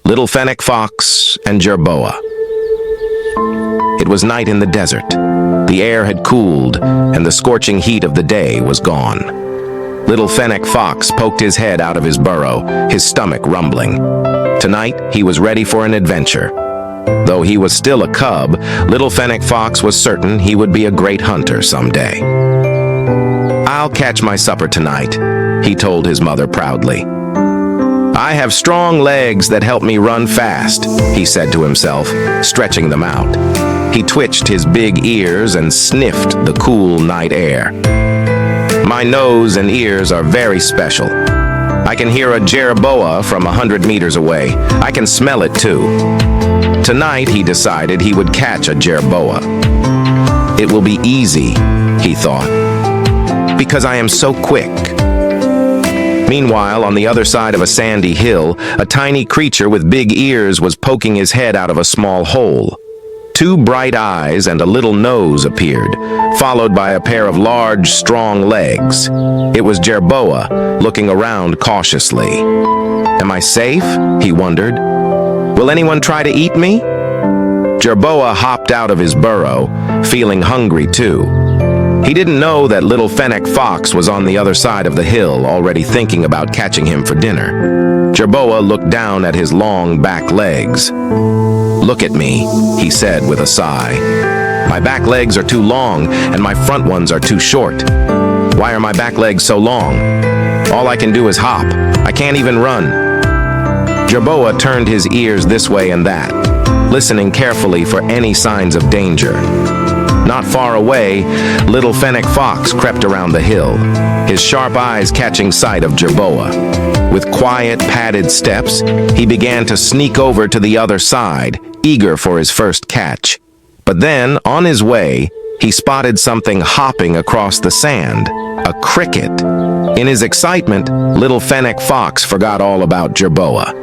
Little Fennec Fox and Jerboa. It was night in the desert. The air had cooled, and the scorching heat of the day was gone. Little Fennec Fox poked his head out of his burrow, his stomach rumbling. Tonight, he was ready for an adventure. Though he was still a cub, Little Fennec Fox was certain he would be a great hunter someday. "I'll catch my supper tonight," he told his mother proudly. "I have strong legs that help me run fast," he said to himself, stretching them out. He twitched his big ears and sniffed the cool night air. "My nose and ears are very special. I can hear a jerboa from 100 meters away. I can smell it too." Tonight, he decided he would catch a jerboa. "It will be easy," he thought, "because I am so quick." Meanwhile, on the other side of a sandy hill, a tiny creature with big ears was poking his head out of a small hole. Two bright eyes and a little nose appeared, followed by a pair of large, strong legs. It was Jerboa, looking around cautiously. "Am I safe?" he wondered. "Will anyone try to eat me?" Jerboa hopped out of his burrow, feeling hungry too. He didn't know that Little Fennec Fox was on the other side of the hill, already thinking about catching him for dinner. Jerboa looked down at his long back legs. "Look at me," he said with a sigh. "My back legs are too long, and my front ones are too short. Why are my back legs so long? All I can do is hop. I can't even run." Jerboa turned his ears this way and that, listening carefully for any signs of danger. Not far away, Little Fennec Fox crept around the hill, his sharp eyes catching sight of Jerboa. With quiet, padded steps, he began to sneak over to the other side, eager for his first catch. But then, on his way, he spotted something hopping across the sand, a cricket. In his excitement, Little Fennec Fox forgot all about Jerboa.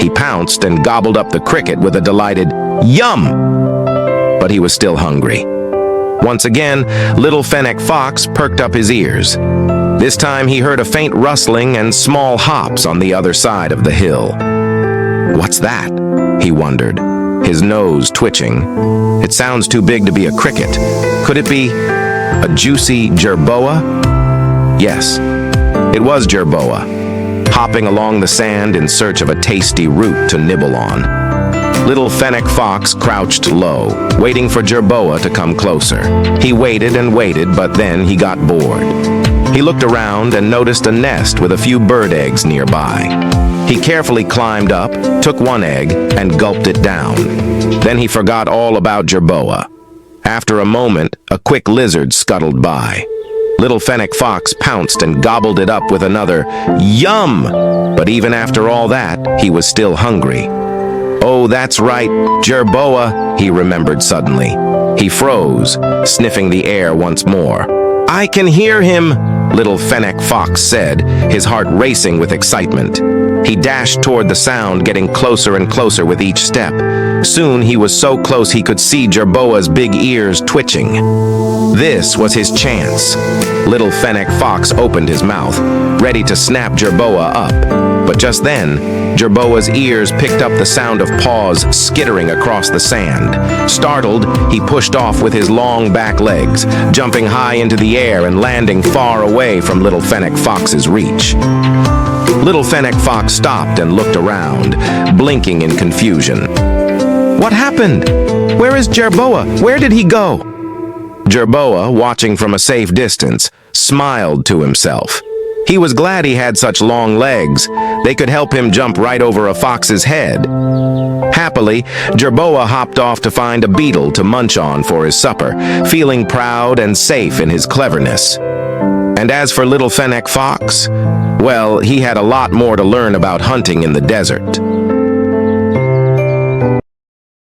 He pounced and gobbled up the cricket with a delighted "Yum!" But he was still hungry. Once again, Little Fennec Fox perked up his ears. This time he heard a faint rustling and small hops on the other side of the hill. "What's that?" he wondered, his nose twitching. "It sounds too big to be a cricket. Could it be a juicy jerboa?" Yes, it was Jerboa, hopping along the sand in search of a tasty root to nibble on. Little Fennec Fox crouched low, waiting for Jerboa to come closer. He waited and waited, but then he got bored. He looked around and noticed a nest with a few bird eggs nearby. He carefully climbed up, took one egg, and gulped it down. Then he forgot all about Jerboa. After a moment, a quick lizard scuttled by. Little Fennec Fox pounced and gobbled it up with another "Yum!" But even after all that, he was still hungry. "Oh, that's right, Jerboa," he remembered suddenly. He froze, sniffing the air once more. "I can hear him," Little Fennec Fox said, his heart racing with excitement. He dashed toward the sound, getting closer and closer with each step. Soon he was so close he could see Jerboa's big ears twitching. This was his chance. Little Fennec Fox opened his mouth, ready to snap Jerboa up. But just then, Jerboa's ears picked up the sound of paws skittering across the sand. Startled, he pushed off with his long back legs, jumping high into the air and landing far away from Little Fennec Fox's reach. Little Fennec Fox stopped and looked around, blinking in confusion. "What happened? Where is Jerboa? Where did he go?" Jerboa, watching from a safe distance, smiled to himself. He was glad he had such long legs. They could help him jump right over a fox's head. Happily, Jerboa hopped off to find a beetle to munch on for his supper, feeling proud and safe in his cleverness. And as for Little Fennec Fox, well, he had a lot more to learn about hunting in the desert.